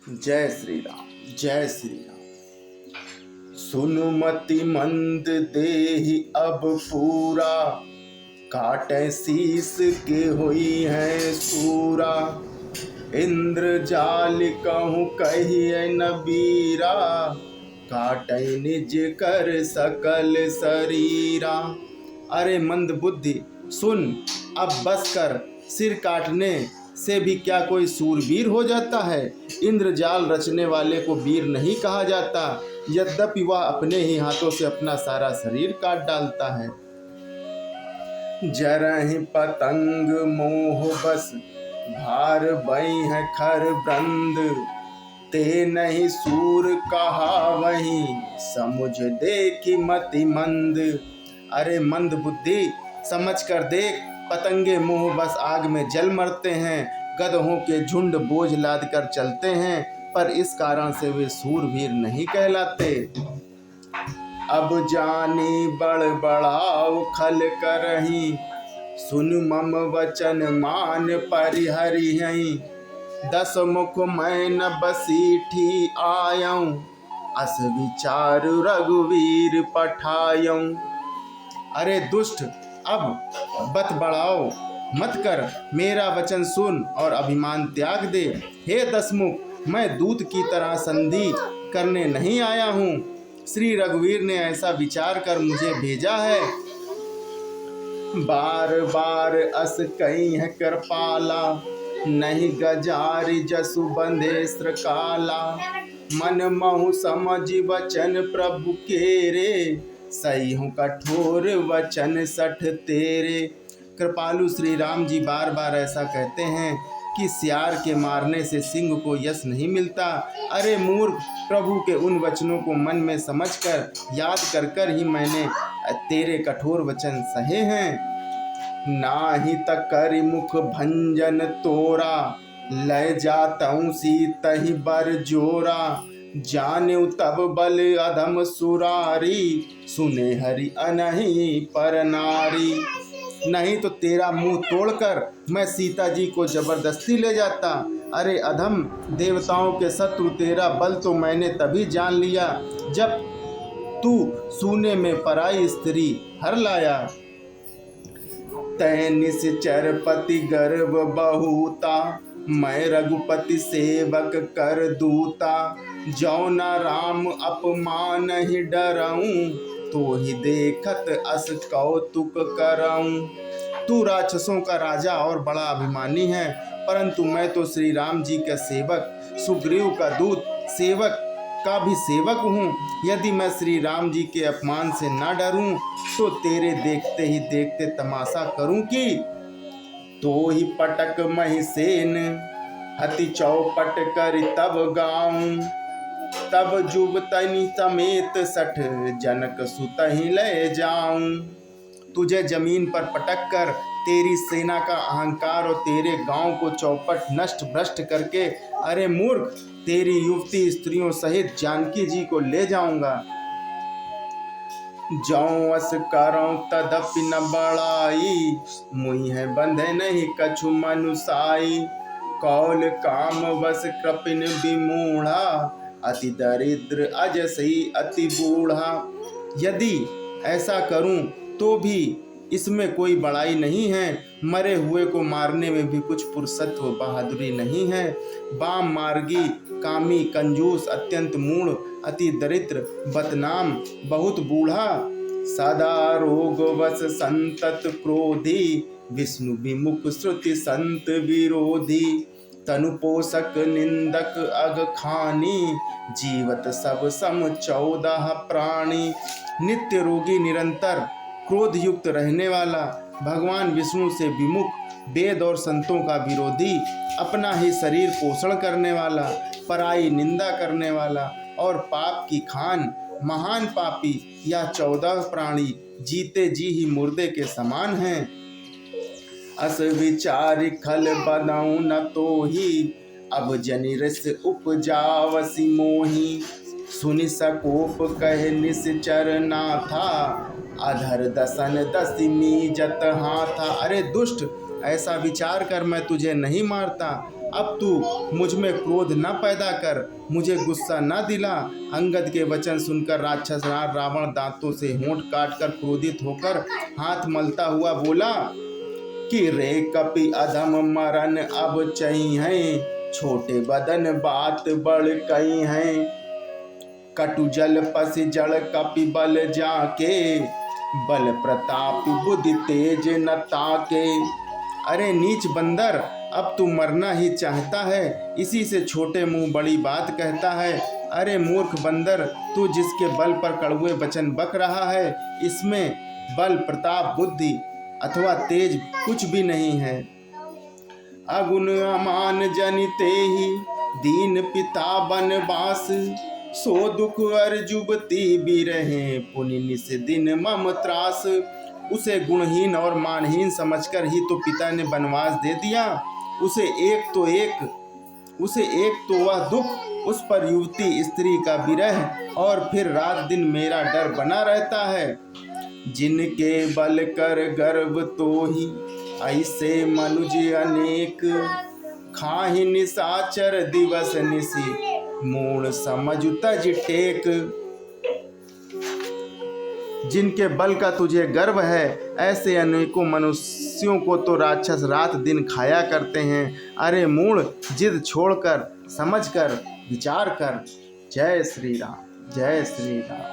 जय श्री राम, जय श्री राम। सुनु मति मंद देहि अब पूरा, काटे शीस के हुई है सूरा। इंद्र जाल कहूँ कहिए न बीरा, काटे निज कर सकल शरीरा। अरे मंद बुद्धि सुन, अब बस कर, सिर काटने से भी क्या कोई सूरवीर हो जाता है। इंद्रजाल रचने वाले को वीर नहीं कहा जाता, यद्यपि वह अपने ही हाथों से अपना सारा शरीर काट डालता है। जरहि पतंग मोह बस भार बई है खर बंद, ते नहीं सूर कहा वही समुझ देखी मति मंद। अरे मंद बुद्धि समझ कर देख, पतंगे मोह बस आग में जल मरते हैं, गधों के झुंड बोझ लाद कर चलते हैं, पर इस कारण से वे सूरवीर नहीं कहलाते। अब जानी बड़ बढ़ाओ खल करही, सुन मम वचन मान परिहरिहि। 10 मुख मैं न बसीठी आयऊं, अस विचार रघुवीर पठायऊं। अरे दुष्ट, अब बत बढ़ाओ मत कर, मेरा वचन सुन और अभिमान त्याग दे। हे 10 मुख, मैं दूत की तरह संधि करने नहीं आया हूँ। श्री रघुवीर ने ऐसा विचार कर मुझे भेजा है। बार बार अस कहीं है कृपाला, नहीं गजारी जसु बंधे श्रकाला। मन महु समझ वचन प्रभु केरे, सही हूँ कठोर वचन सठ तेरे। कृपालु श्री राम जी बार बार ऐसा कहते हैं कि सियार के मारने से सिंह को यश नहीं मिलता। अरे मूर्ख, प्रभु के उन वचनों को मन में समझकर याद कर कर ही मैंने तेरे कठोर वचन सहे हैं। नाही तकरि मुख भंजन तोरा, लय जातऊं सीतहि बर जोरा। जान्यू तब बल अधम सुरारी, सुने हरि अनहि पर नारी। नहीं तो तेरा मुंह तोड़कर मैं सीता जी को जबरदस्ती ले जाता। अरे अधम, देवताओं के शत्रु तेरा बल तो मैंने तभी जान लिया जब तू सूने में पराई स्त्री हर लाया। तै निश्चर पति गर्भ बहुता, मैं रघुपति सेवक कर दूता। जौ न राम अपमान ही डराऊं, तो ही देखत अस कौतुक कराऊं। तू राक्षसों का राजा और बड़ा अभिमानी है, परंतु मैं तो श्री राम जी का सेवक, सुग्रीव का दूत, सेवक का भी सेवक हूँ। यदि मैं श्री राम जी के अपमान से न डरूं, तो तेरे देखते ही देखते तमाशा करूं कि। तो ही पटक महिसेन हति चौपट कर तब गाऊं। तब जुबतनि समेत सठ जनक सुतहि ले जाऊं। तुझे जमीन पर पटक कर तेरी सेना का अहंकार और तेरे गांव को चौपट नष्ट भ्रष्ट करके, अरे मूर्ख, तेरी युवती स्त्रियों सहित जानकी जी को ले जाऊंगा। जौं अस करऊं तदपि न बड़ाई, मुई है बंधे नहीं कछु मनुसाई। कौल काम वस कृपिन विमूढ़ा, अति दरिद्र अजसई अति बूढ़ा। यदि ऐसा करूं तो भी इसमें कोई बड़ाई नहीं है, मरे हुए को मारने में भी कुछ पुरुषत्व बहादुरी नहीं है। बाम मार्गी, कामी, कंजूस, अत्यंत मूढ़, अति दरिद्र, बदनाम, बहुत बूढ़ा, सदा रोग वश संतत क्रोधी। विष्णु विमुख श्रुति संत विरोधी। तनु पोषक निंदक अग खानी, जीवत सब सम 14 प्राणी। नित्य रोगी, निरंतर क्रोध युक्त रहने वाला, भगवान विष्णु से विमुख, वेद और संतों का विरोधी, अपना ही शरीर पोषण करने वाला, पराई निंदा करने वाला और पाप की खान, महान पापी, यह 14 प्राणी जीते जी ही मुर्दे के समान हैं। अस विचार खल बदाऊं न तो ही, अब जनि रस उपजावसी मोही। सुनि सकोप कहे निश्चर ना था, अधर दसन दसिमी जत हाथा। अरे दुष्ट, ऐसा विचार कर मैं तुझे नहीं मारता, अब तू मुझ में क्रोध न पैदा कर, मुझे गुस्सा न दिला। अंगद के वचन सुनकर राक्षस रावण दांतों से होंठ काटकर क्रोधित होकर हाथ मलता हुआ बोला कि रे कपि अधम मरन अब चही हैं, छोटे बदन बात बढ़ कई हैं। कटु जल पस जड़ कपि बल जाके, बल प्रताप बुद्धि तेज न ताके। अरे नीच बंदर, अब तू मरना ही चाहता है, इसी से छोटे मुंह बड़ी बात कहता है। अरे मूर्ख बंदर, तू जिसके बल पर कड़वे वचन बक रहा है, इसमें बल प्रताप बुद्धि अथवा तेज कुछ भी नहीं है। अगुन अमान जनिते ही दीन पिता बनवास, सो दुख अर्जुबती भी रहे पुनि निस दिन मम त्रास। उसे गुणहीन और मानहीन समझकर ही तो पिता ने वनवास दे दिया। उसे एक तो वह दुख, उस पर युवती स्त्री का विरह, और फिर रात दिन मेरा डर बना रहता है। जिनके बल कर गर्व तो ही ऐसे मनुज अनेक, खाहि निशाचर दिवस निशि मूढ़ समझ तज टेक। जिनके बल का तुझे गर्व है, ऐसे अनेकों मनुष्यों को तो राक्षस रात दिन खाया करते हैं। अरे मूढ़, जिद छोड़कर समझकर विचार कर। जय श्री राम, जय श्री राम।